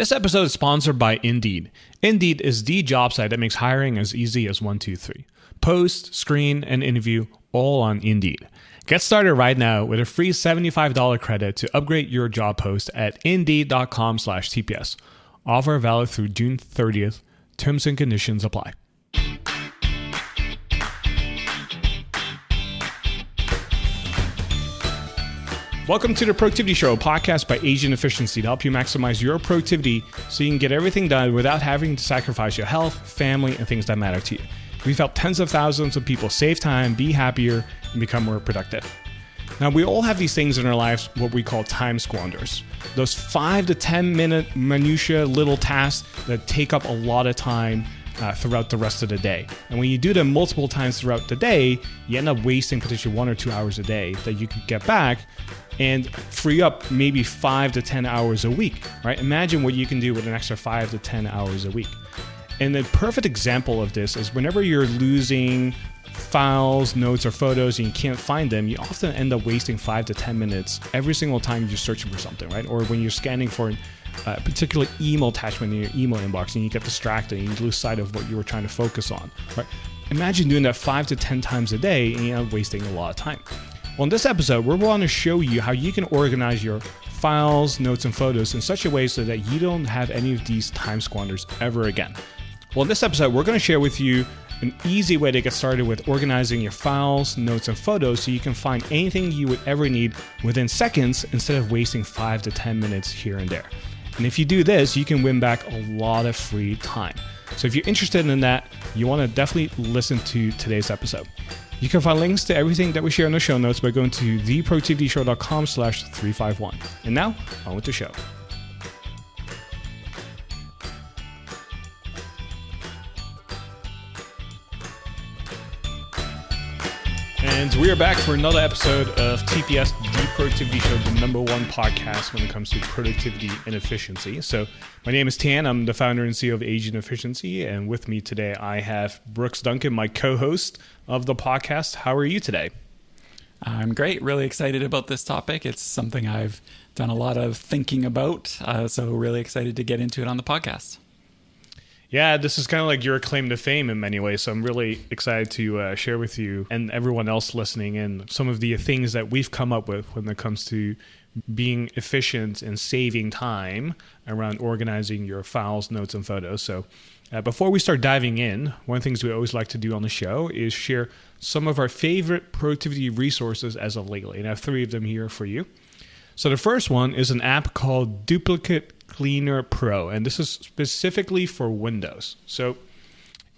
This episode is sponsored by Indeed. Indeed is the job site that makes hiring as easy as 1, 2, 3. Post, screen, and interview all on Indeed. Get started right now with a free $75 credit to upgrade your job post at indeed.com/TPS. Offer valid through June 30th. Terms and conditions apply. Welcome to the Productivity Show, a podcast by Asian Efficiency to help you maximize your productivity so you can get everything done without having to sacrifice your health, family, and things that matter to you. We've helped tens of thousands of people save time, be happier, and become more productive. Now, we all have these things in our lives, what we call time squanders. Those 5 to 10 minute minutia little tasks that take up a lot of time throughout the rest of the day. And when you do them multiple times throughout the day, you end up wasting potentially 1 or 2 hours a day that you can get back and free up maybe 5 to 10 hours a week, right? Imagine what you can do with an extra 5 to 10 hours a week. And the perfect example of this is whenever you're losing files, notes, or photos and you can't find them, you often end up wasting 5 to 10 minutes every single time you're searching for something, right? Or when you're scanning for a particular email attachment in your email inbox and you get distracted and you lose sight of what you were trying to focus on, right? Imagine doing that 5 to 10 times a day and you end up wasting a lot of time. Well, in this episode, we're going to show you how you can organize your files, notes, and photos in such a way so that you don't have any of these time squanders ever again. Well, in this episode, we're going to share with you an easy way to get started with organizing your files, notes, and photos so you can find anything you would ever need within seconds instead of wasting 5 to 10 minutes here and there. And if you do this, you can win back a lot of free time. So if you're interested in that, you want to definitely listen to today's episode. You can find links to everything that we share in the show notes by going to theproductivityshow.com/351. And now, on with the show. And we are back for another episode of TPS, The Productivity Show, the #1 podcast when it comes to productivity and efficiency. So my name is Tan. I'm the founder and CEO of Asian Efficiency. And with me today, I have Brooks Duncan, my co-host of the podcast. How are you today? I'm great. Really excited about this topic. It's something I've done a lot of thinking about. So really excited to get into it on the podcast. Yeah, this is kind of like your claim to fame in many ways. So I'm really excited to share with you and everyone else listening in some of the things that we've come up with when it comes to being efficient and saving time around organizing your files, notes, and photos. So before we start diving in, one of the things we always like to do on the show is share some of our favorite productivity resources as of lately. And I have 3 of them here for you. So the first one is an app called Duplicate Cleaner Pro, and this is specifically for Windows. So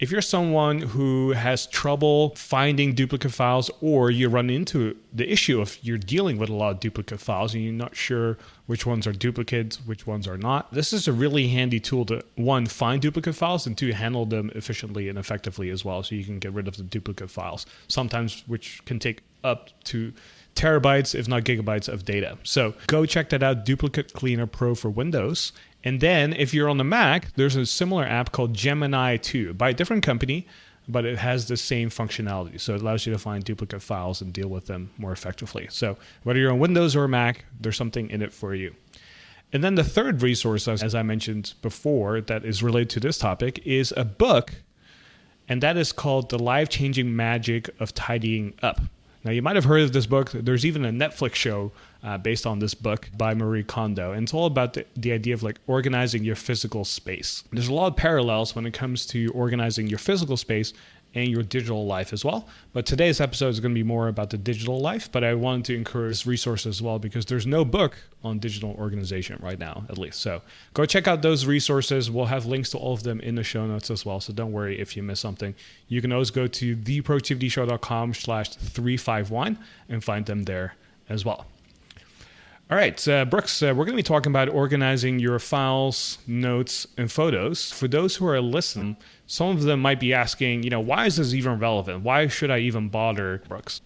if you're someone who has trouble finding duplicate files, or you run into the issue of you're dealing with a lot of duplicate files and you're not sure which ones are duplicates, which ones are not, this is a really handy tool to, 1, find duplicate files, and 2, handle them efficiently and effectively as well, so you can get rid of the duplicate files, sometimes which can take up to terabytes, if not gigabytes of data. So go check that out, Duplicate Cleaner Pro for Windows. And then if you're on the Mac, there's a similar app called Gemini 2 by a different company, but it has the same functionality. So it allows you to find duplicate files and deal with them more effectively. So whether you're on Windows or Mac, there's something in it for you. And then the third resource, as I mentioned before, that is related to this topic is a book, and that is called The Life-Changing Magic of Tidying Up. Now, you might have heard of this book. There's even a Netflix show based on this book by Marie Kondo. And it's all about the idea of like organizing your physical space. There's a lot of parallels when it comes to organizing your physical space and your digital life as well. But today's episode is going to be more about the digital life, but I wanted to encourage this resource as well because there's no book on digital organization right now, at least. So go check out those resources. We'll have links to all of them in the show notes as well. So don't worry if you miss something. You can always go to theproductivityshow.com/351 and find them there as well. All right, Brooks, we're going to be talking about organizing your files, notes, and photos. For those who are listening, some of them might be asking, why is this even relevant? Why should I even bother, Brooks?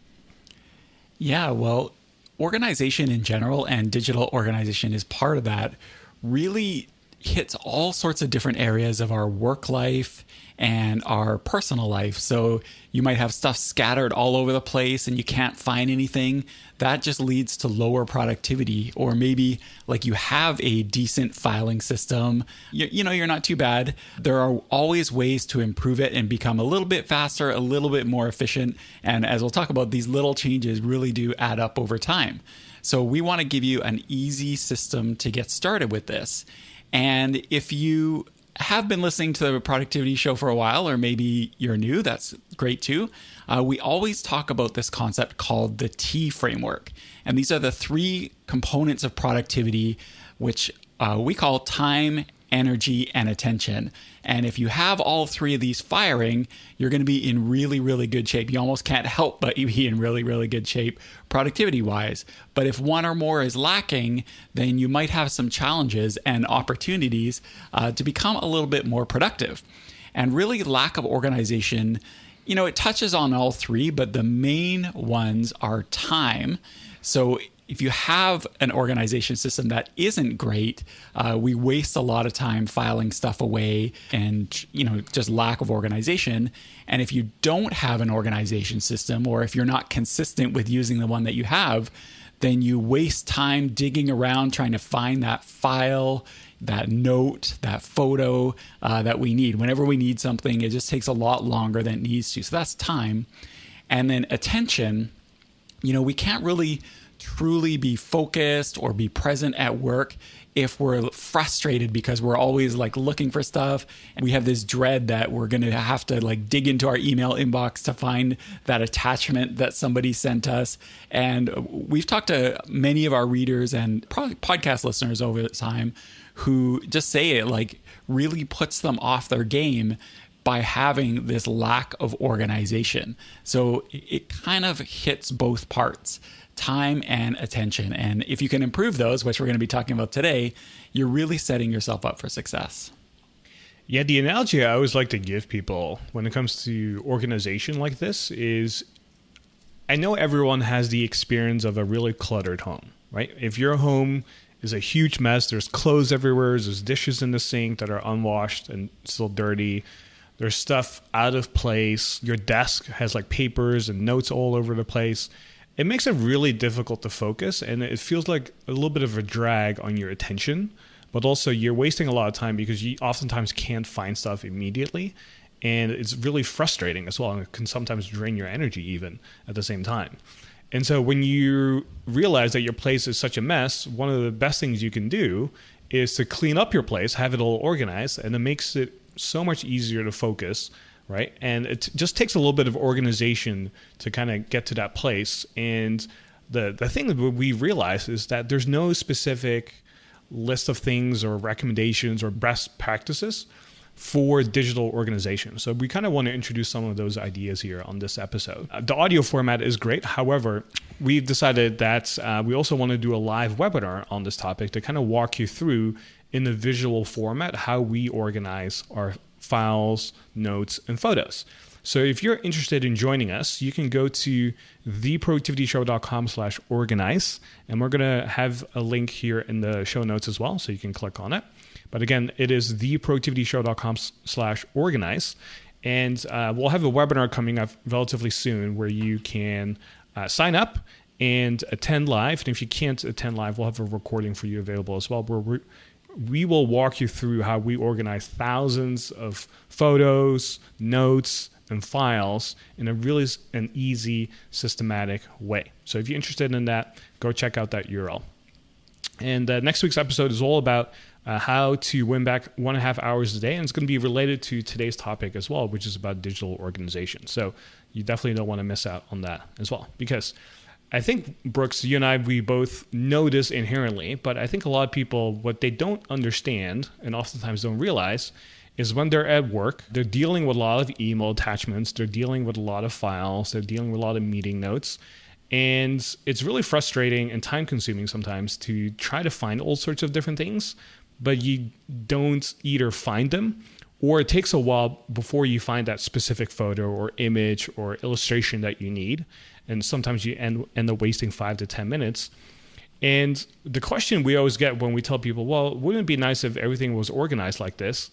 Yeah, well, organization in general and digital organization is part of that. Really hits all sorts of different areas of our work life and our personal life. So you might have stuff scattered all over the place and you can't find anything. That just leads to lower productivity. Or maybe like you have a decent filing system, you're not too bad. There are always ways to improve it and become a little bit faster, a little bit more efficient. And as we'll talk about, these little changes really do add up over time. So we want to give you an easy system to get started with this. And if you have been listening to the productivity show for a while, or maybe you're new, that's great too. We always talk about this concept called the T framework. And these are the 3 components of productivity, which we call time, energy, and attention. And if you have all 3 of these firing, you're going to be in really, really good shape. You almost can't help but be in really, really good shape productivity-wise. But if one or more is lacking, then you might have some challenges and opportunities to become a little bit more productive. And really, lack of organization, it touches on all 3, but the main ones are time. So if you have an organization system that isn't great, we waste a lot of time filing stuff away and, just lack of organization. And if you don't have an organization system, or if you're not consistent with using the one that you have, then you waste time digging around trying to find that file, that note, that photo that we need. Whenever we need something, it just takes a lot longer than it needs to. So that's time. And then attention, we can't really truly be focused or be present at work if we're frustrated because we're always looking for stuff, and we have this dread that we're going to have to dig into our email inbox to find that attachment that somebody sent us. And we've talked to many of our readers and podcast listeners over the time who just say it really puts them off their game by having this lack of organization. So it kind of hits both parts, time and attention. And if you can improve those, which we're going to be talking about today, you're really setting yourself up for success. Yeah, the analogy I always like to give people when it comes to organization like this is, I know everyone has the experience of a really cluttered home, right? If your home is a huge mess, there's clothes everywhere, there's dishes in the sink that are unwashed and still dirty, there's stuff out of place, your desk has papers and notes all over the place. It makes it really difficult to focus, and it feels like a little bit of a drag on your attention, but also you're wasting a lot of time because you oftentimes can't find stuff immediately, and it's really frustrating as well, and it can sometimes drain your energy even at the same time. And so when you realize that your place is such a mess, one of the best things you can do is to clean up your place, have it all organized, and it makes it so much easier to focus, right? And it just takes a little bit of organization to kind of get to that place. And the thing that we realize is that there's no specific list of things or recommendations or best practices for digital organization. So we kind of want to introduce some of those ideas here on this episode. The audio format is great. However, we've decided that we also want to do a live webinar on this topic to kind of walk you through in the visual format how we organize our files, notes, and photos. So if you're interested in joining us, you can go to theproductivityshow.com/organize, and we're going to have a link here in the show notes as well, so you can click on it. But again, it is theproductivityshow.com/organize, and we'll have a webinar coming up relatively soon where you can sign up and attend live. And if you can't attend live, we'll have a recording for you available as well, where we will walk you through how we organize thousands of photos, notes, and files in a really an easy, systematic way. So if you're interested in that, go check out that URL. And next week's episode is all about how to win back 1.5 hours a day. And it's going to be related to today's topic as well, which is about digital organization. So you definitely don't want to miss out on that as well, because I think, Brooks, you and I, we both know this inherently, but I think a lot of people, what they don't understand and oftentimes don't realize is when they're at work, they're dealing with a lot of email attachments, they're dealing with a lot of files, they're dealing with a lot of meeting notes, and it's really frustrating and time-consuming sometimes to try to find all sorts of different things, but you don't either find them, or it takes a while before you find that specific photo or image or illustration that you need. And sometimes you end up wasting 5 to 10 minutes. And the question we always get when we tell people, well, wouldn't it be nice if everything was organized like this?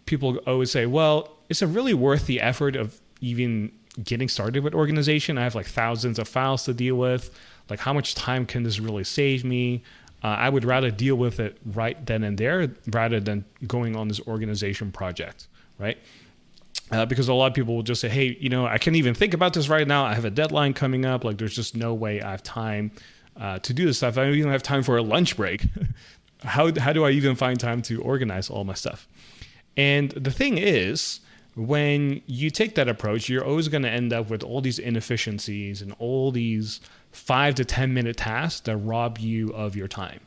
People always say, well, is it really worth the effort of even getting started with organization? I have like thousands of files to deal with. Like, how much time can this really save me? I would rather deal with it right then and there rather than going on this organization project, right? Because a lot of people will just say, hey, I can't even think about this right now. I have a deadline coming up. Like, there's just no way I have time to do this stuff. I don't even have time for a lunch break. How do I even find time to organize all my stuff? And the thing is, when you take that approach, you're always going to end up with all these inefficiencies and all these 5 to 10 minute tasks that rob you of your time.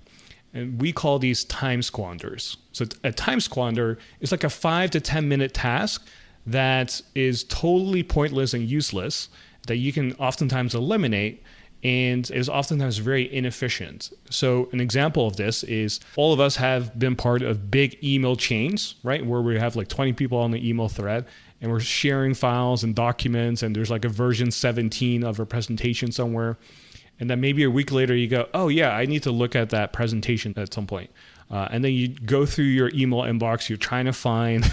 And we call these time squanders. So a time squander is like a 5 to 10 minute task that is totally pointless and useless that you can oftentimes eliminate and is oftentimes very inefficient. So an example of this is all of us have been part of big email chains, right? Where we have like 20 people on the email thread and we're sharing files and documents and there's like a version 17 of a presentation somewhere. And then maybe a week later you go, oh yeah, I need to look at that presentation at some point. And then you go through your email inbox, you're trying to find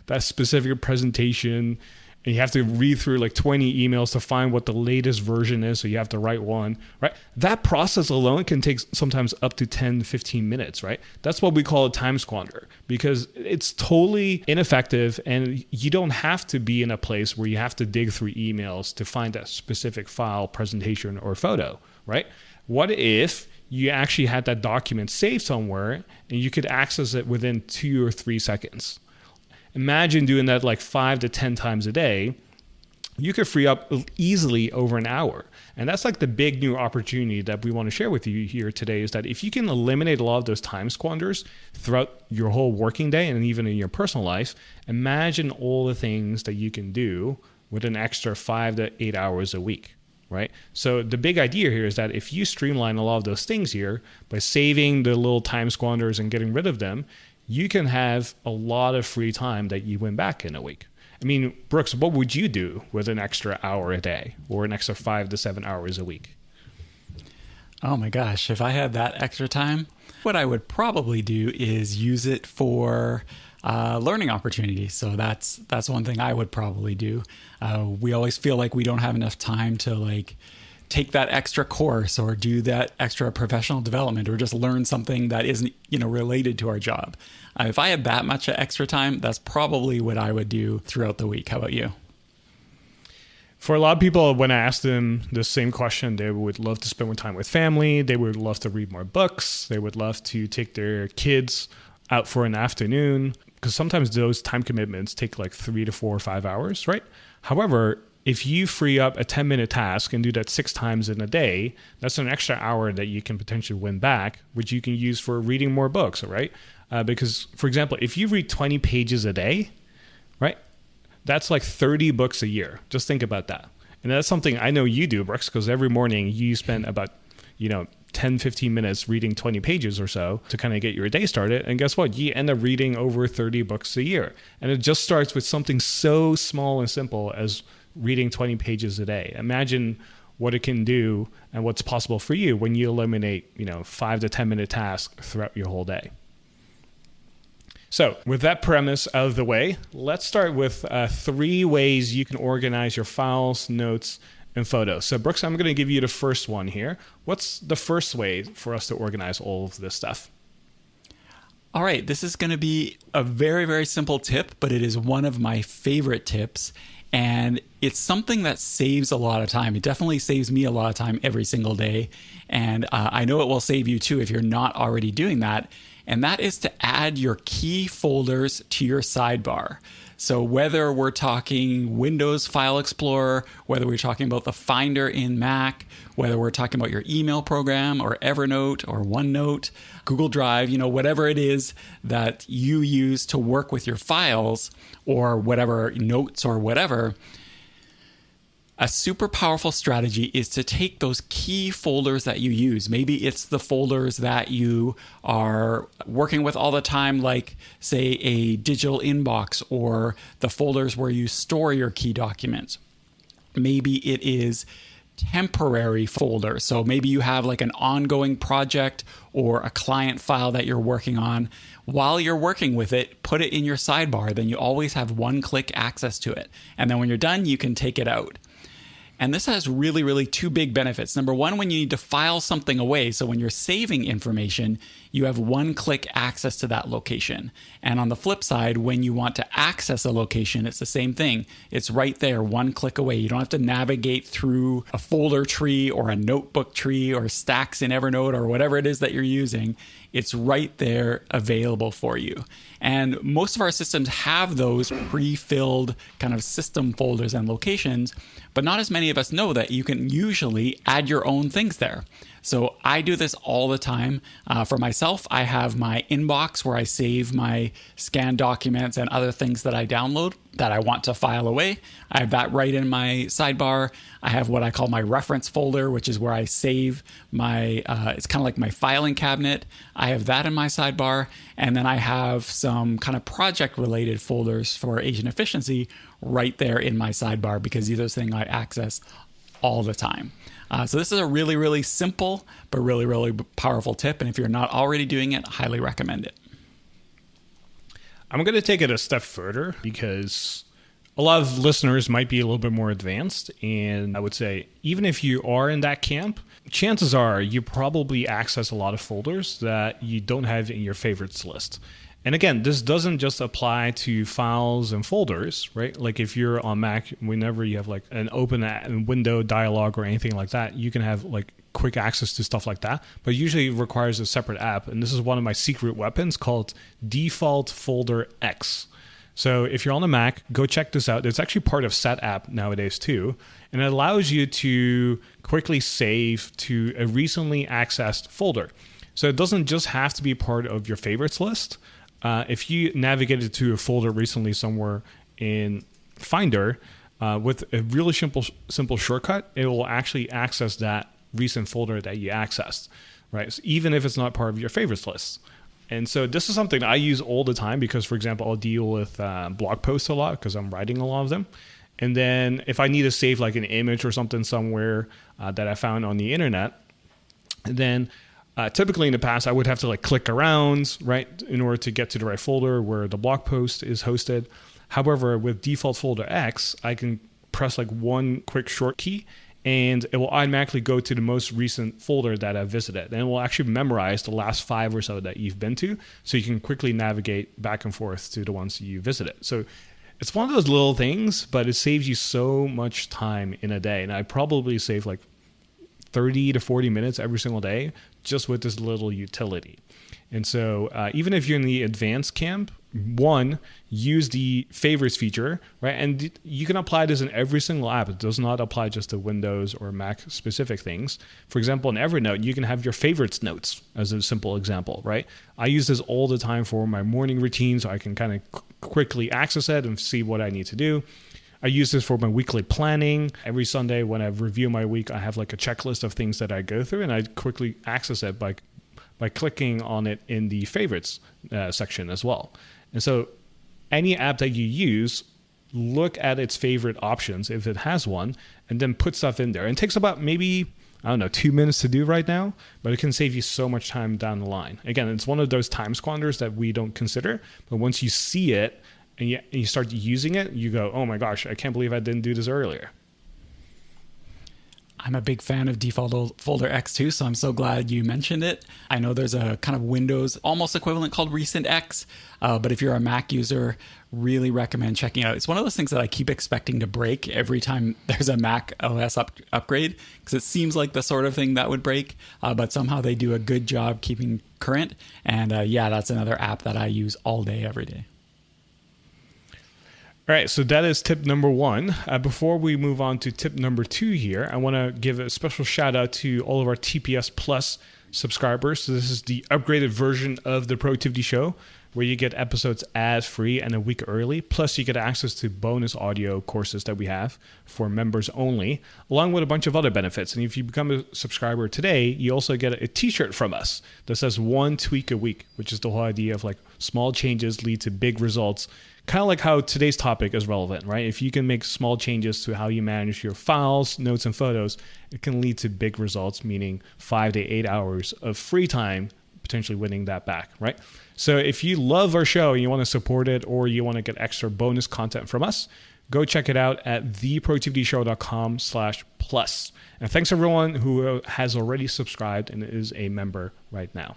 that specific presentation, and you have to read through like 20 emails to find what the latest version is, so you have to write one, right? That process alone can take sometimes up to 10, 15 minutes, right? That's what we call a time squander, because it's totally ineffective, and you don't have to be in a place where you have to dig through emails to find that specific file, presentation, or photo, right? What if you actually had that document saved somewhere and you could access it within 2 or 3 seconds? Imagine doing that like 5 to 10 times a day. You could free up easily over an hour. And that's like the big new opportunity that we want to share with you here today, is that if you can eliminate a lot of those time squanders throughout your whole working day and even in your personal life, imagine all the things that you can do with an extra 5 to 8 hours a week. Right? So the big idea here is that if you streamline a lot of those things here by saving the little time squanders and getting rid of them, you can have a lot of free time that you win back in a week. I mean, Brooks, what would you do with an extra hour a day or an extra 5 to 7 hours a week? Oh my gosh, if I had that extra time, what I would probably do is use it for learning opportunities. So that's one thing I would probably do. We always feel like we don't have enough time to like take that extra course or do that extra professional development or just learn something that isn't, related to our job. If I had that much extra time, that's probably what I would do throughout the week. How about you? For a lot of people, when I ask them the same question, they would love to spend more time with family. They would love to read more books. They would love to take their kids out for an afternoon, because sometimes those time commitments take like 3 to 4 or 5 hours, right? However, if you free up a 10-minute task and do that 6 times in a day, that's an extra hour that you can potentially win back, which you can use for reading more books, right? Because, for example, if you read 20 pages a day, right, that's like 30 books a year. Just think about that. And that's something I know you do, Brooks, because every morning you spend about, 10, 15 minutes reading 20 pages or so to kind of get your day started. And guess what? You end up reading over 30 books a year. And it just starts with something so small and simple as reading 20 pages a day. Imagine what it can do and what's possible for you when you eliminate, 5 to 10 minute tasks throughout your whole day. So with that premise out of the way, let's start with 3 ways you can organize your files, notes, and photos. So Brooks, I'm going to give you the first one here. What's the first way for us to organize all of this stuff? All right, this is going to be a very, very simple tip, but it is one of my favorite tips. And it's something that saves a lot of time. It definitely saves me a lot of time every single day. And I know it will save you too if you're not already doing that. And that is to add your key folders to your sidebar. So whether we're talking Windows File Explorer, whether we're talking about the Finder in Mac, whether we're talking about your email program or Evernote or OneNote, Google Drive, whatever it is that you use to work with your files or whatever notes or whatever, a super powerful strategy is to take those key folders that you use. Maybe it's the folders that you are working with all the time, like, say, a digital inbox, or the folders where you store your key documents. Maybe it is temporary folder. So maybe you have like an ongoing project or a client file that you're working on. While you're working with it, put it in your sidebar. Then you always have one-click access to it. And then when you're done, you can take it out. And this has really, really two big benefits. Number one, when you need to file something away, so when you're saving information, you have one-click access to that location. And on the flip side, when you want to access a location, it's the same thing. It's right there, one click away. You don't have to navigate through a folder tree or a notebook tree or stacks in Evernote or whatever it is that you're using. It's right there available for you. And most of our systems have those pre-filled kind of system folders and locations, but not as many of us know that you can usually add your own things there. So I do this all the time. For myself, I have my inbox where I save my scanned documents and other things that I download that I want to file away. I have that right in my sidebar. I have what I call my reference folder, which is where I save my, it's kind of like my filing cabinet. I have that in my sidebar. And then I have some kind of project related folders for agent efficiency right there in my sidebar because these are things I access all the time. So this is a really, really simple, but really, really powerful tip. And if you're not already doing it, highly recommend it. I'm going to take it a step further because a lot of listeners might be a little bit more advanced. And I would say, even if you are in that camp, chances are you probably access a lot of folders that you don't have in your favorites list. And again, this doesn't just apply to files and folders, right? Like if you're on Mac, whenever you have like an open window dialog or anything like that, you can have like quick access to stuff like that. But usually it requires a separate app. And this is one of my secret weapons called Default Folder X. So if you're on the Mac, go check this out. It's actually part of SetApp nowadays too. And it allows you to quickly save to a recently accessed folder. So it doesn't just have to be part of your favorites list. If you navigated to a folder recently somewhere in Finder, with a really simple shortcut, it will actually access that recent folder that you accessed, right? So even if it's not part of your favorites list. And so this is something that I use all the time because, for example, I'll deal with blog posts a lot because I'm writing a lot of them. And then if I need to save like an image or something somewhere that I found on the internet, then typically in the past, I would have to like click around, right, in order to get to the right folder where the blog post is hosted. However, with Default Folder X, I can press like one quick short key and it will automatically go to the most recent folder that I've visited. And it will actually memorize the last 5 or so that you've been to, so you can quickly navigate back and forth to the ones you visited. So it's one of those little things, but it saves you so much time in a day. And I probably save like 30 to 40 minutes every single day just with this little utility. And so even if you're in the advanced camp, one, use the favorites feature, right? And you can apply this in every single app. It does not apply just to Windows or Mac specific things. For example, in Evernote, you can have your favorites notes as a simple example, right? I use this all the time for my morning routine so I can kind of quickly access it and see what I need to do. I use this for my weekly planning. Every Sunday when I review my week, I have like a checklist of things that I go through and I quickly access it by clicking on it in the favorites section as well. And so any app that you use, look at its favorite options if it has one, and then put stuff in there. And it takes about maybe, 2 minutes to do right now, but it can save you so much time down the line. Again, it's one of those time squanders that we don't consider, but once you see it and you start using it, you go, oh my gosh, I can't believe I didn't do this earlier. I'm a big fan of Default Folder X too, so I'm so glad you mentioned it. I know there's a kind of Windows almost equivalent called Recent X, but if you're a Mac user, really recommend checking it out. It's one of those things that I keep expecting to break every time there's a Mac OS upgrade, because it seems like the sort of thing that would break, but somehow they do a good job keeping current. And that's another app that I use all day, every day. All right, so that is tip number 1. Before we move on to tip number 2 here, I want to give a special shout out to all of our TPS Plus subscribers. So this is the upgraded version of the Productivity Show. where you get episodes ad-free and a week early. Plus, you get access to bonus audio courses that we have for members only, along with a bunch of other benefits. And if you become a subscriber today, you also get a t-shirt from us that says one tweak a week, which is the whole idea of like small changes lead to big results. Kind of like how today's topic is relevant, right? If you can make small changes to how you manage your files, notes, and photos, it can lead to big results, meaning 5 to 8 hours of free time, potentially winning that back, right? So if you love our show and you want to support it, or you want to get extra bonus content from us, go check it out at theproductivityshow.com/plus. And thanks everyone who has already subscribed and is a member right now.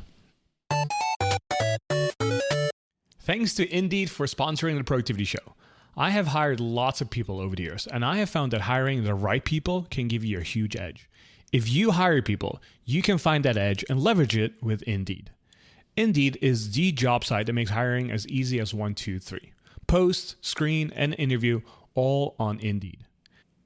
Thanks to Indeed for sponsoring the Productivity Show. I have hired lots of people over the years, and I have found that hiring the right people can give you a huge edge. If you hire people, you can find that edge and leverage it with Indeed. Indeed is the job site that makes hiring as easy as 1, 2, 3. Post, screen, and interview all on Indeed.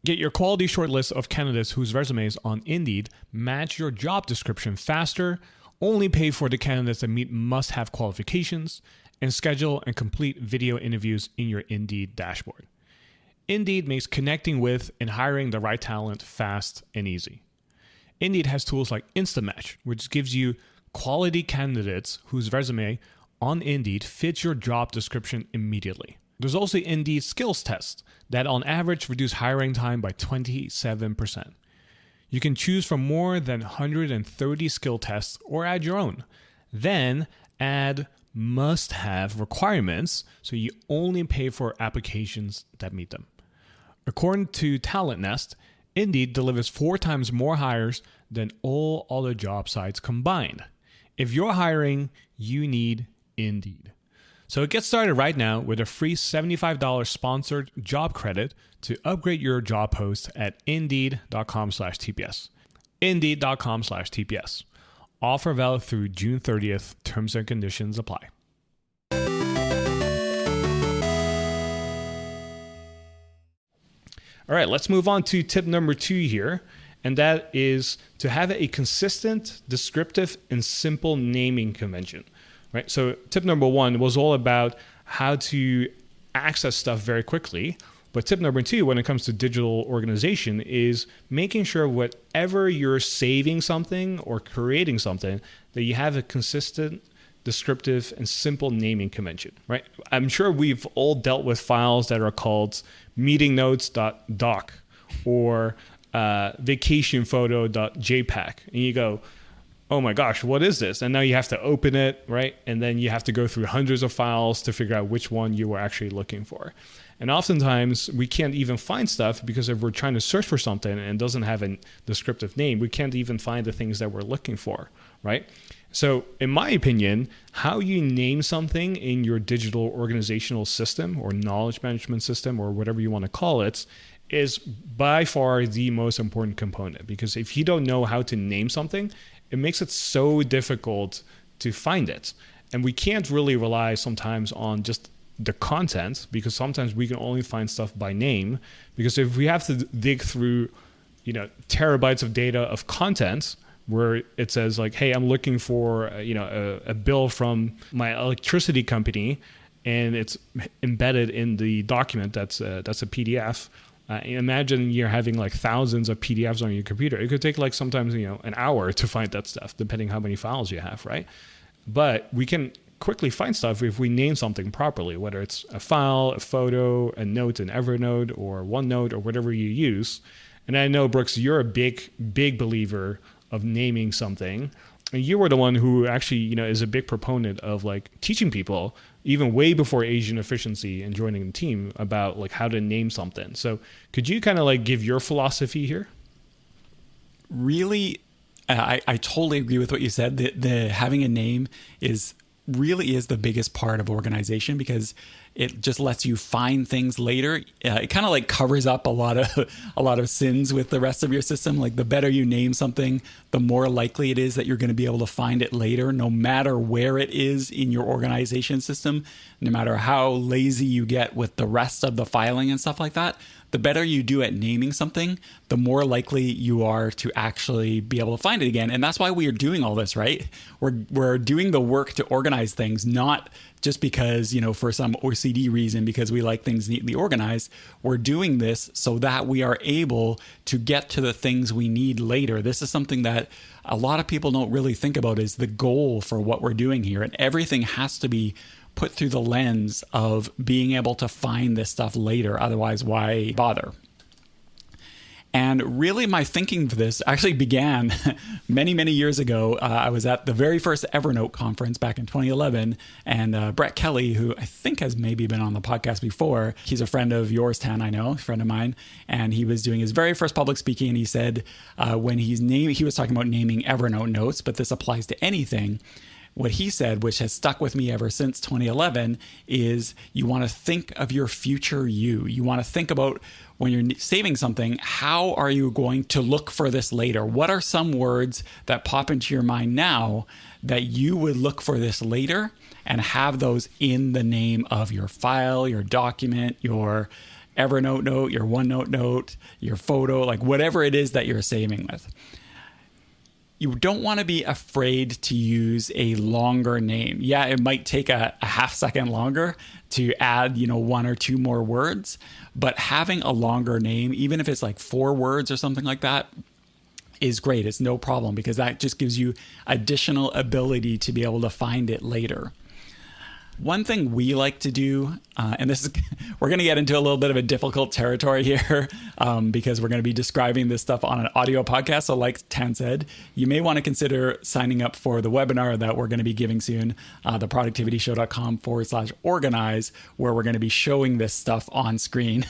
Get your quality shortlist of candidates whose resumes on Indeed match your job description faster, only pay for the candidates that meet must-have qualifications, and schedule and complete video interviews in your Indeed dashboard. Indeed makes connecting with and hiring the right talent fast and easy. Indeed has tools like Instant Match, which gives you quality candidates whose resume on Indeed fits your job description immediately. There's also Indeed skills tests that on average reduce hiring time by 27%. You can choose from more than 130 skill tests or add your own. Then add must-have requirements so you only pay for applications that meet them. According to Talent Nest, Indeed delivers 4 times more hires than all other job sites combined. If you're hiring, you need Indeed. So get started right now with a free $75 sponsored job credit to upgrade your job post at Indeed.com/TPS. Indeed.com/TPS. Offer valid through June 30th. Terms and conditions apply. All right, let's move on to tip number 2 here. And that is to have a consistent, descriptive, and simple naming convention. Right? So tip number 1 was all about how to access stuff very quickly. But tip number 2, when it comes to digital organization, is making sure whatever you're saving something or creating something, that you have a consistent, descriptive, and simple naming convention, right? I'm sure we've all dealt with files that are called meetingnotes.doc or vacationphoto.jpg. And you go, oh my gosh, what is this? And now you have to open it, right? And then you have to go through hundreds of files to figure out which one you were actually looking for. And oftentimes we can't even find stuff because if we're trying to search for something and it doesn't have a descriptive name, we can't even find the things that we're looking for, right? So in my opinion, how you name something in your digital organizational system or knowledge management system or whatever you want to call it is by far the most important component, because if you don't know how to name something, it makes it so difficult to find it. And we can't really rely sometimes on just the content, because sometimes we can only find stuff by name. Because if we have to dig through, terabytes of data of content where it says like, hey, I'm looking for, a bill from my electricity company, and it's embedded in the document that's a PDF. Imagine you're having like thousands of PDFs on your computer. It could take like sometimes, an hour to find that stuff, depending how many files you have, right? But we can quickly find stuff if we name something properly, whether it's a file, a photo, a note in Evernote or OneNote or whatever you use. And I know, Brooks, you're a big believer of naming something. And you were the one who actually, is a big proponent of like teaching people even way before Asian Efficiency and joining the team about like how to name something. So could you kind of like give your philosophy here? Really, I totally agree with what you said. The having a name really is the biggest part of organization, because it just lets you find things later. It kind of like covers up a lot of sins with the rest of your system. Like the better you name something, the more likely it is that you're going to be able to find it later, no matter where it is in your organization system, no matter how lazy you get with the rest of the filing and stuff like that. the better you do at naming something, the more likely you are to actually be able to find it again. And that's why we are doing all this, right? We're doing the work to organize things, not just because, for some OCD reason, because we like things neatly organized. We're doing this so that we are able to get to the things we need later. This is something that a lot of people don't really think about, is the goal for what we're doing here. And everything has to be put through the lens of being able to find this stuff later. Otherwise, why bother? And really, my thinking for this actually began many, many years ago. I was at the very first Evernote conference back in 2011, and Brett Kelly, who I think has maybe been on the podcast before, he's a friend of yours, Tan, I know, a friend of mine, and he was doing his very first public speaking, and he said when he was talking about naming Evernote notes, but this applies to anything. What he said, which has stuck with me ever since 2011, is you want to think of your future you. You want to think about when you're saving something, how are you going to look for this later? What are some words that pop into your mind now that you would look for this later, and have those in the name of your file, your document, your Evernote note, your OneNote note, your photo, like whatever it is that you're saving with. You don't want to be afraid to use a longer name. Yeah, it might take a half second longer to add, one or two more words, but having a longer name, even if it's like 4 words or something like that, is great. It's no problem, because that just gives you additional ability to be able to find it later. One thing we like to do, and this is, we're going to get into a little bit of a difficult territory here because we're going to be describing this stuff on an audio podcast. So like Tan said, you may want to consider signing up for the webinar that we're going to be giving soon, theproductivityshow.com/organize, where we're going to be showing this stuff on screen.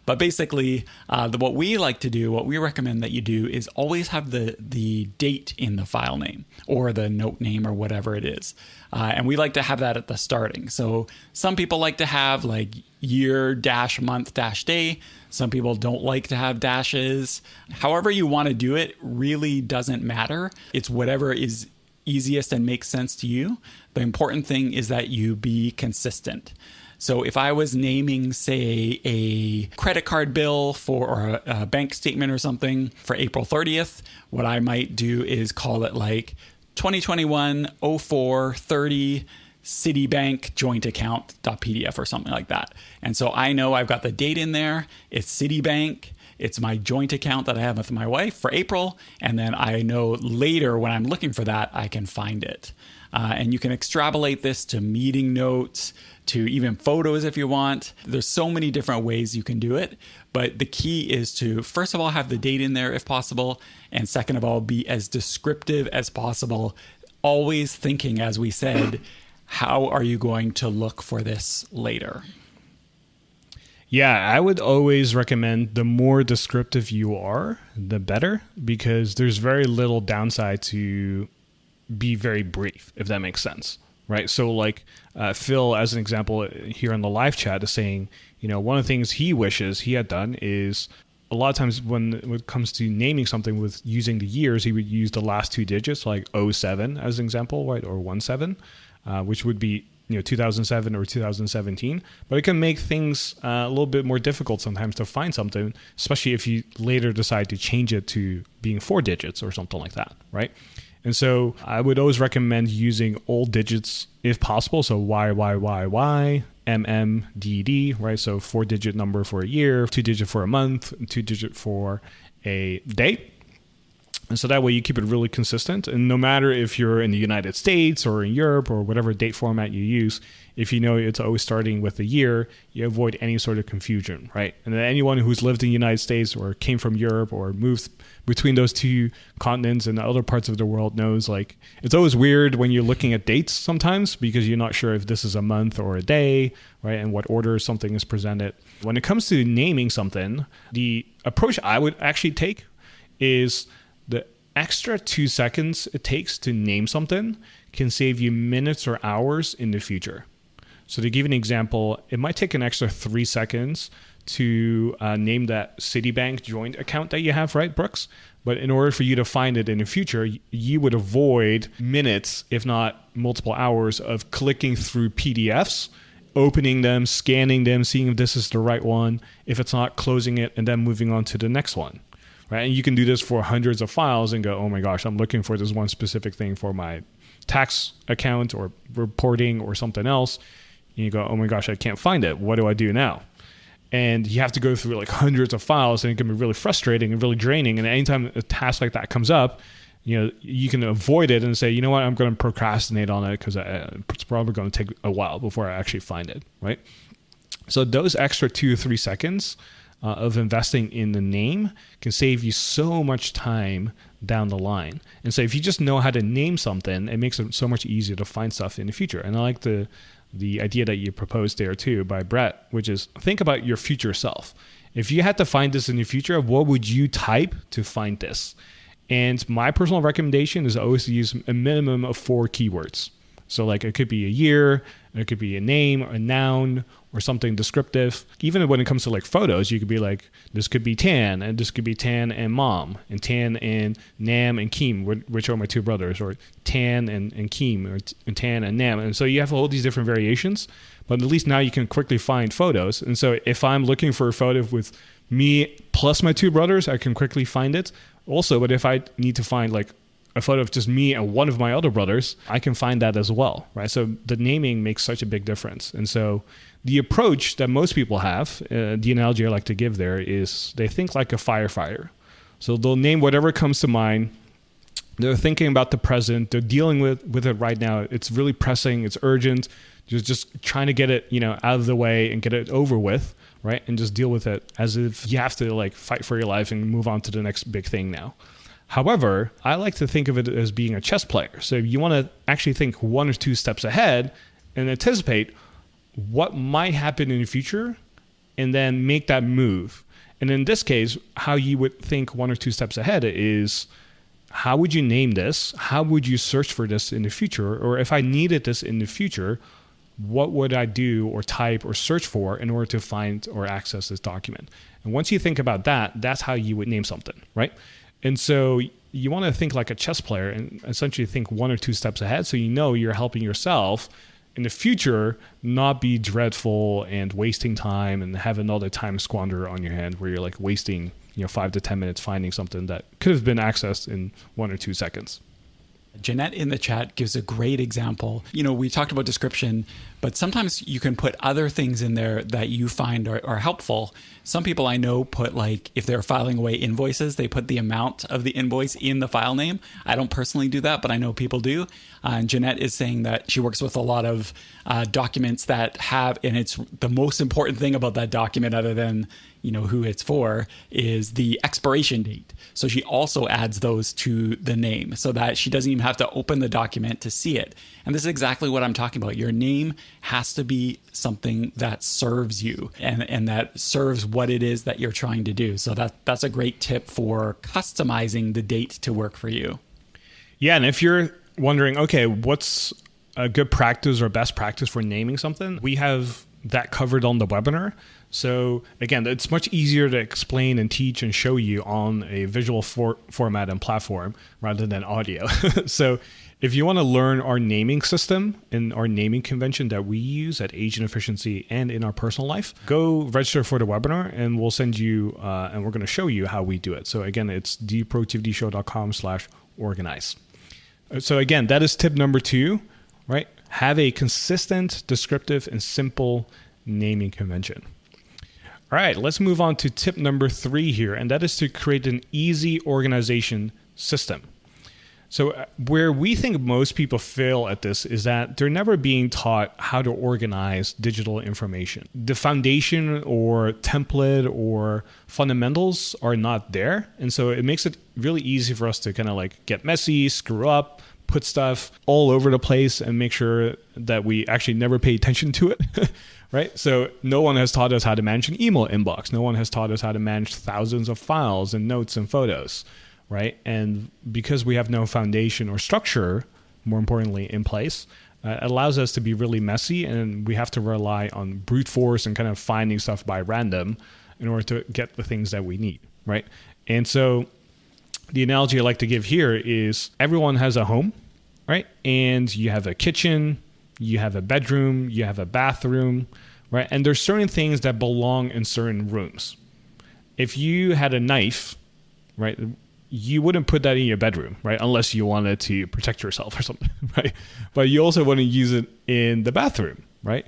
But basically, what we like to do, what we recommend that you do, is always have the date in the file name or the note name or whatever it is. And we like to have that at the starting. So some people like to have like year-month-day. Some people don't like to have dashes. However you want to do it really doesn't matter. It's whatever is easiest and makes sense to you. The important thing is that you be consistent. So if I was naming, say, a credit card bill or a bank statement or something for April 30th, what I might do is call it like 2021-04-30 Citibank joint account.pdf or something like that. And so I know I've got the date in there. It's Citibank. It's my joint account that I have with my wife for April. And then I know later when I'm looking for that, I can find it. And you can extrapolate this to meeting notes, to even photos if you want. There's so many different ways you can do it. But the key is to, first of all, have the date in there if possible. And second of all, be as descriptive as possible. Always thinking, as we said, how are you going to look for this later? Yeah, I would always recommend the more descriptive you are, the better, because there's very little downside to be very brief, if that makes sense, right? So like Phil, as an example here in the live chat, is saying, one of the things he wishes he had done is a lot of times when it comes to naming something with using the years, he would use the last 2 digits, like 07 as an example, right? Or 17, which would be 2007 or 2017. But it can make things a little bit more difficult sometimes to find something, especially if you later decide to change it to being 4 digits or something like that, right? And so I would always recommend using old digits if possible. So YYYY, MMDD, right? So 4-digit number for a year, 2-digit for a month, 2-digit for a day. And so that way you keep it really consistent. And no matter if you're in the United States or in Europe or whatever date format you use, if you know it's always starting with a year, you avoid any sort of confusion, right? And then anyone who's lived in the United States or came from Europe or moved between those 2 continents and other parts of the world knows, like, it's always weird when you're looking at dates sometimes because you're not sure if this is a month or a day, right? And what order something is presented. When it comes to naming something, the approach I would actually take is the extra 2 seconds it takes to name something can save you minutes or hours in the future. So to give an example, it might take an extra 3 seconds to name that Citibank joint account that you have, right, Brooks? But in order for you to find it in the future, you would avoid minutes, if not multiple hours, of clicking through PDFs opening them, scanning them, seeing if this is the right one. If it's not, closing it, and then moving on to the next one. Right? And you can do this for hundreds of files and go, oh my gosh, I'm looking for this one specific thing for my tax account or reporting or something else. And you go, oh my gosh, I can't find it. What do I do now? And you have to go through like hundreds of files, and it can be really frustrating and really draining. And anytime a task like that comes up, you can avoid it and say, you know what, I'm going to procrastinate on it because it's probably going to take a while before I actually find it, right? So those extra 2 or 3 seconds of investing in the name can save you so much time down the line. And so if you just know how to name something, it makes it so much easier to find stuff in the future. And I like the idea that you proposed there too by Brett, which is think about your future self. If you had to find this in the future, what would you type to find this? And my personal recommendation is always to use a minimum of 4 keywords. So like it could be a year, it could be a name, a noun, or something descriptive. Even when it comes to like photos, you could be like, this could be Tan, and this could be Tan and Mom, and Tan and Nam and Keem, which are my 2 brothers, or Tan and Keem, or Tan and Nam. And so you have all these different variations, but at least now you can quickly find photos. And so if I'm looking for a photo with me plus my 2 brothers, I can quickly find it. Also, but if I need to find like a photo of just me and one of my other brothers, I can find that as well, right? So the naming makes such a big difference. And so the approach that most people have, the analogy I like to give there is they think like a firefighter. So they'll name whatever comes to mind. They're thinking about the present. They're dealing with it right now. It's really pressing. It's urgent. Just trying to get it, out of the way and get it over with, right? And just deal with it as if you have to like fight for your life and move on to the next big thing now. However, I like to think of it as being a chess player. So you want to actually think 1 or 2 steps ahead and anticipate what might happen in the future and then make that move. And in this case, how you would think 1 or 2 steps ahead is, how would you name this? How would you search for this in the future? Or if I needed this in the future, what would I do or type or search for in order to find or access this document? And once you think about that, that's how you would name something, right? And so you want to think like a chess player and essentially think 1 or 2 steps ahead, so you're helping yourself in the future not be dreadful and wasting time and have another time squander on your hand where you're like wasting 5 to 10 minutes finding something that could have been accessed in 1 or 2 seconds. Jeanette in the chat gives a great example. We talked about description, but sometimes you can put other things in there that you find are helpful. Some people I know put, like, if they're filing away invoices, they put the amount of the invoice in the file name. I don't personally do that, but I know people do. And Jeanette is saying that she works with a lot of documents that have, and it's the most important thing about that document other than who it's for, is the expiration date. So she also adds those to the name so that she doesn't even have to open the document to see it. And this is exactly what I'm talking about. Your name has to be something that serves you and that serves what it is that you're trying to do. So that's a great tip for customizing the date to work for you. Yeah, and if you're wondering, okay, what's a good practice or best practice for naming something, we have that covered on the webinar. So again, it's much easier to explain and teach and show you on a visual format and platform rather than audio. So if you want to learn our naming system and our naming convention that we use at Agent Efficiency and in our personal life, go register for the webinar and we'll send you, and we're going to show you how we do it. So again, it's theproductivityshow.com/organize. So again, that is tip number 2, right? Have a consistent, descriptive, and simple naming convention. All right, let's move on to tip number 3 here, and that is to create an easy organization system. So where we think most people fail at this is that they're never being taught how to organize digital information. The foundation or template or fundamentals are not there, and so it makes it really easy for us to kind of like get messy, screw up, put stuff all over the place, and make sure that we actually never pay attention to it. Right? So no one has taught us how to manage an email inbox. No one has taught us how to manage thousands of files and notes and photos, right? And because we have no foundation or structure, more importantly, in place, it allows us to be really messy, and we have to rely on brute force and kind of finding stuff by random in order to get the things that we need, right? And so the analogy I like to give here is everyone has a home, right? And you have a kitchen, you have a bedroom, you have a bathroom, right? And there's certain things that belong in certain rooms. If you had a knife, right, you wouldn't put that in your bedroom, right? Unless you wanted to protect yourself or something, right? But you also wouldn't use it in the bathroom, right?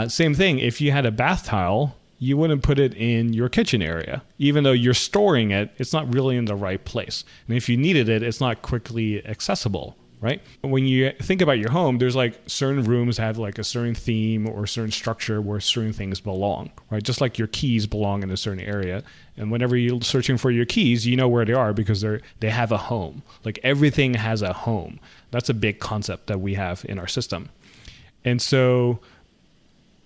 Same thing, if you had a bath towel, you wouldn't put it in your kitchen area. Even though you're storing it, it's not really in the right place. And if you needed it, it's not quickly accessible, right? When you think about your home, there's like certain rooms have like a certain theme or a certain structure where certain things belong, right? Just like your keys belong in a certain area. And whenever you're searching for your keys, you know where they are because they have a home. Like everything has a home. That's a big concept that we have in our system. And so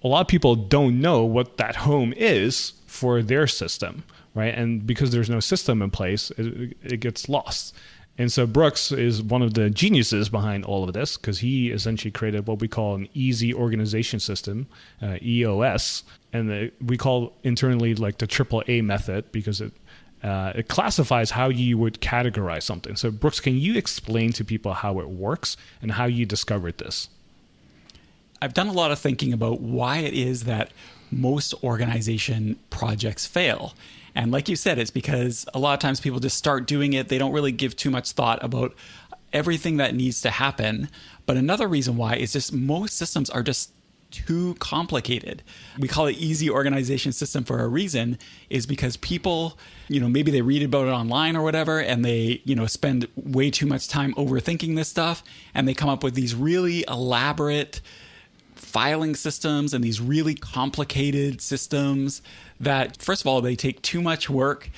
a lot of people don't know what that home is for their system, right? And because there's no system in place, it gets lost. And so Brooks is one of the geniuses behind all of this because he essentially created what we call an easy organization system, EOS, and we call internally like the AAA method because it classifies how you would categorize something. So Brooks, can you explain to people how it works and how you discovered this? I've done a lot of thinking about why it is that most organization projects fail. And like you said, it's because a lot of times people just start doing it. They don't really give too much thought about everything that needs to happen. But another reason why is just most systems are just too complicated. We call it easy organization system for a reason, is because people, maybe they read about it online or whatever, and they, spend way too much time overthinking this stuff. And they come up with these really elaborate filing systems and these really complicated systems that, first of all, they take too much work.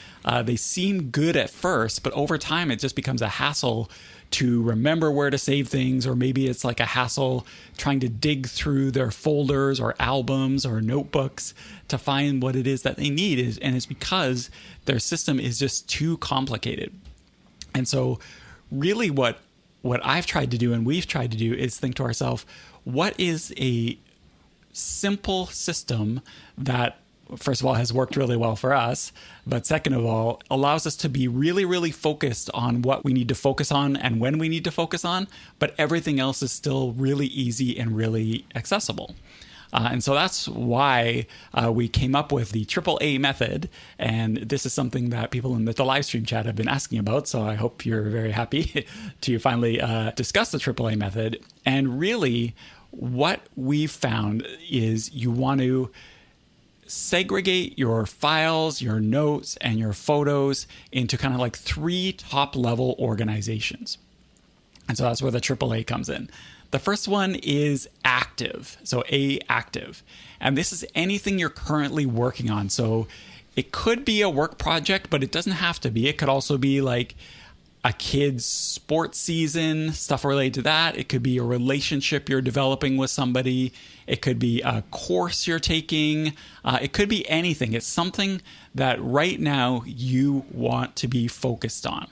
They seem good at first, but over time, it just becomes a hassle to remember where to save things, or maybe it's like a hassle trying to dig through their folders or albums or notebooks to find what it is that they need. And it's because their system is just too complicated. And so really what I've tried to do and we've tried to do is think to ourselves, what is a simple system that, first of all, has worked really well for us, but second of all, allows us to be really, really focused on what we need to focus on and when we need to focus on, but everything else is still really easy and really accessible. And so that's why we came up with the AAA method. And this is something that people in the live stream chat have been asking about. So I hope you're very happy to finally discuss the AAA method. And really, what we've found is you want to segregate your files, your notes, and your photos into kind of like 3 top-level organizations. And so that's where the AAA comes in. The first one is active, so A, active. And this is anything you're currently working on. So it could be a work project, but it doesn't have to be. It could also be like a kid's sports season, stuff related to that. It could be a relationship you're developing with somebody. It could be a course you're taking. It could be anything. It's something that right now you want to be focused on.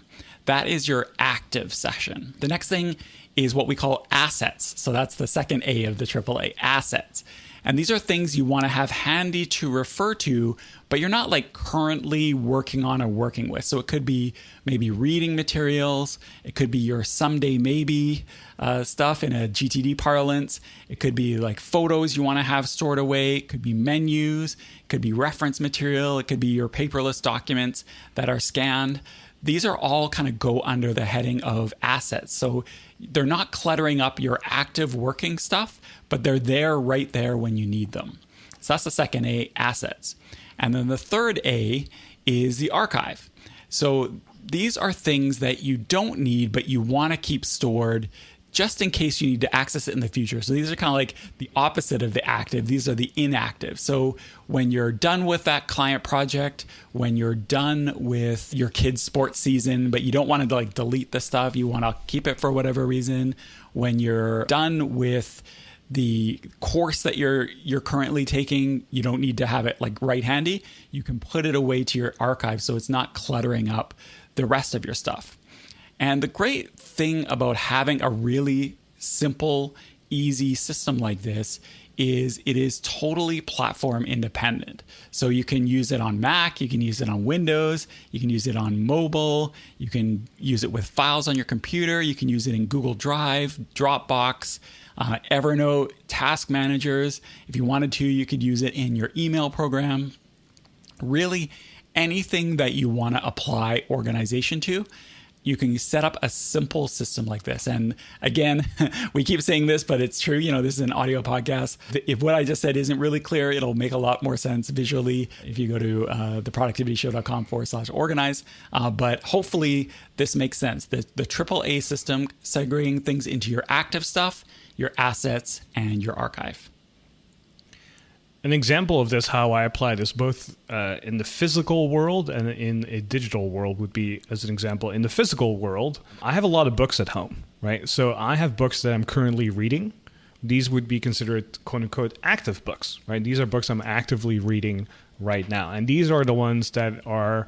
That is your active session. The next thing is what we call assets. So that's the second A of the AAA, assets. And these are things you want to have handy to refer to, but you're not like currently working on or working with. So it could be maybe reading materials. It could be your someday maybe stuff in a GTD parlance. It could be like photos you want to have stored away. It could be menus. It could be reference material. It could be your paperless documents that are scanned. These are all kind of go under the heading of assets. So they're not cluttering up your active working stuff, but they're there right there when you need them. So that's the second A, assets. And then the third A is the archive. So these are things that you don't need, but you want to keep stored just in case you need to access it in the future. So these are kind of like the opposite of the active. These are the inactive. So when you're done with that client project, when you're done with your kid's sports season, but you don't want to like delete the stuff, you want to keep it for whatever reason. When you're done with the course that you're currently taking, you don't need to have it like right handy. You can put it away to your archive so it's not cluttering up the rest of your stuff. And the great thing about having a really simple, easy system like this is it is totally platform independent. So you can use it on Mac, you can use it on Windows, you can use it on mobile, you can use it with files on your computer, you can use it in Google Drive, Dropbox, Evernote, task managers. If you wanted to, you could use it in your email program. Really, anything that you want to apply organization to, you can set up a simple system like this. And again, we keep saying this, but it's true. This is an audio podcast. If what I just said isn't really clear, it'll make a lot more sense visually if you go to theproductivityshow.com/organize. But hopefully this makes sense. The AAA system segregating things into your active stuff, your assets, and your archive. An example of this, how I apply this both in the physical world and in a digital world would be, as an example, in the physical world, I have a lot of books at home, right? So I have books that I'm currently reading. These would be considered quote unquote active books, right? These are books I'm actively reading right now. And these are the ones that are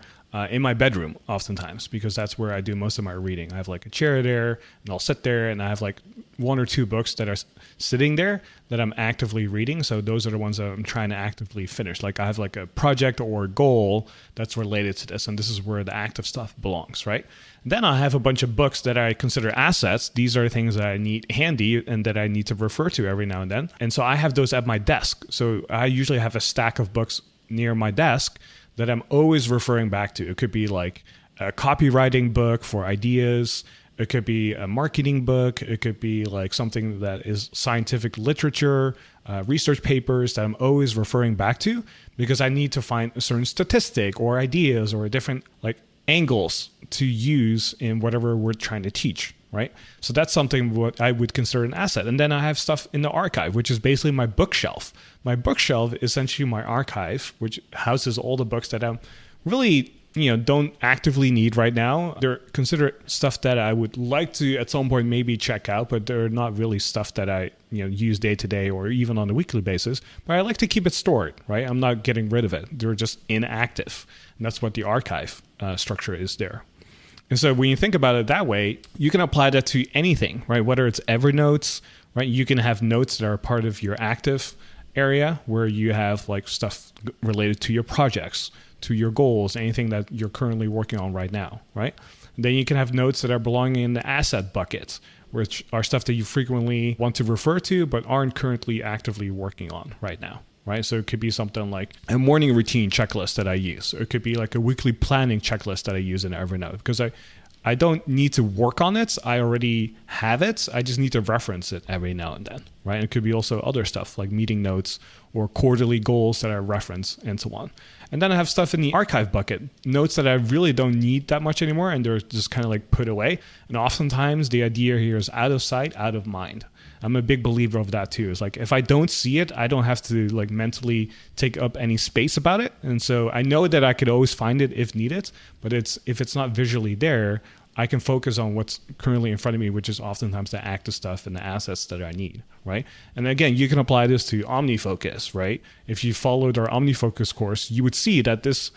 in my bedroom oftentimes, because that's where I do most of my reading. I have like a chair there and I'll sit there and I have like one or two books that are sitting there that I'm actively reading. So those are the ones that I'm trying to actively finish. Like I have like a project or a goal that's related to this, and this is where the active stuff belongs, right? Then I have a bunch of books that I consider assets. These are things that I need handy and that I need to refer to every now and then. And so I have those at my desk. So I usually have a stack of books near my desk that I'm always referring back to. It could be like a copywriting book for ideas. It could be a marketing book. It could be like something that is scientific literature, research papers that I'm always referring back to because I need to find a certain statistic or ideas or different like angles to use in whatever we're trying to teach, right? So that's something what I would consider an asset. And then I have stuff in the archive, which is basically my bookshelf. My bookshelf is essentially my archive, which houses all the books that I'm really, don't actively need right now. They're considered stuff that I would like to at some point maybe check out, but they're not really stuff that I, use day to day or even on a weekly basis. But I like to keep it stored, right? I'm not getting rid of it. They're just inactive. And that's what the archive structure is there. And so when you think about it that way, you can apply that to anything, right? Whether it's Evernote, right? You can have notes that are part of your active area where you have like stuff related to your projects, to your goals, anything that you're currently working on right now, right? And then you can have notes that are belonging in the asset bucket, which are stuff that you frequently want to refer to but aren't currently actively working on right now. Right. So it could be something like a morning routine checklist that I use. Or it could be like a weekly planning checklist that I use in Evernote because I don't need to work on it. I already have it. I just need to reference it every now and then. Right. And it could be also other stuff like meeting notes or quarterly goals that I reference and so on. And then I have stuff in the archive bucket, notes that I really don't need that much anymore. And they're just kind of like put away. And oftentimes the idea here is out of sight, out of mind. I'm a big believer of that too. It's like if I don't see it, I don't have to like mentally take up any space about it. And so I know that I could always find it if needed, but if it's not visually there, I can focus on what's currently in front of me, which is oftentimes the active stuff and the assets that I need, right? And again, you can apply this to OmniFocus, right? If you followed our OmniFocus course, you would see that this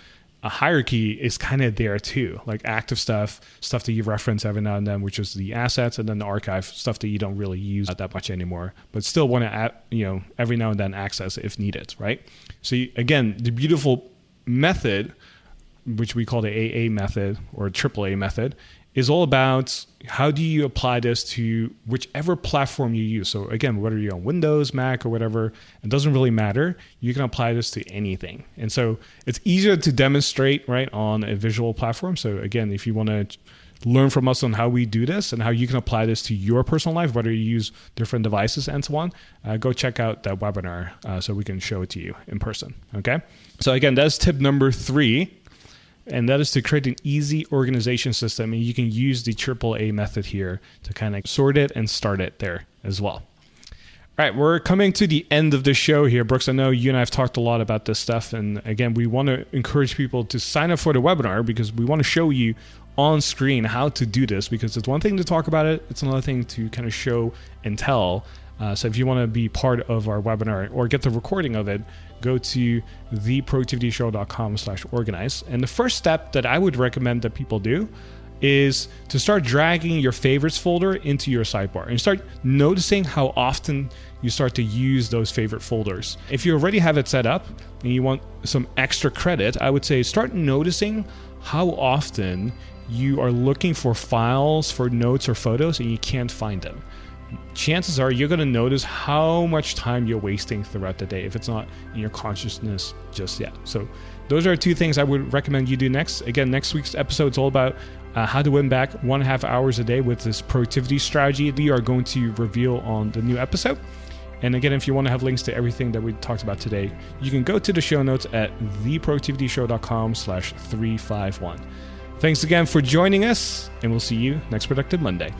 a hierarchy is kind of there too, like active stuff that you reference every now and then, which is the assets, and then the archive stuff that you don't really use that much anymore, but still want to, every now and then access if needed, right? So again, the beautiful method, which we call the AA method or AAA method, is all about how do you apply this to whichever platform you use. So again, whether you're on Windows, Mac, or whatever, it doesn't really matter. You can apply this to anything. And so it's easier to demonstrate, right, on a visual platform. So again, if you want to learn from us on how we do this and how you can apply this to your personal life, whether you use different devices and so on, go check out that webinar so we can show it to you in person. Okay. So again, that's tip number 3. And that is to create an easy organization system. And you can use the AAA method here to kind of sort it and start it there as well. All right, we're coming to the end of the show here. Brooks, I know you and I have talked a lot about this stuff. And again, we want to encourage people to sign up for the webinar because we want to show you on screen how to do this, because it's one thing to talk about it. It's another thing to kind of show and tell. So if you want to be part of our webinar or get the recording of it, go to theproductivityshow.com/organize. And the first step that I would recommend that people do is to start dragging your favorites folder into your sidebar and start noticing how often you start to use those favorite folders. If you already have it set up and you want some extra credit, I would say start noticing how often you are looking for files, for notes or photos, and you can't find them. Chances are you're going to notice how much time you're wasting throughout the day if it's not in your consciousness just yet. So those are 2 things I would recommend you do next. Again, next week's episode is all about how to win back 1.5 hours a day with this productivity strategy we are going to reveal on the new episode. And again, if you want to have links to everything that we talked about today, you can go to the show notes at theproductivityshow.com/351. Thanks again for joining us, and we'll see you next Productive Monday.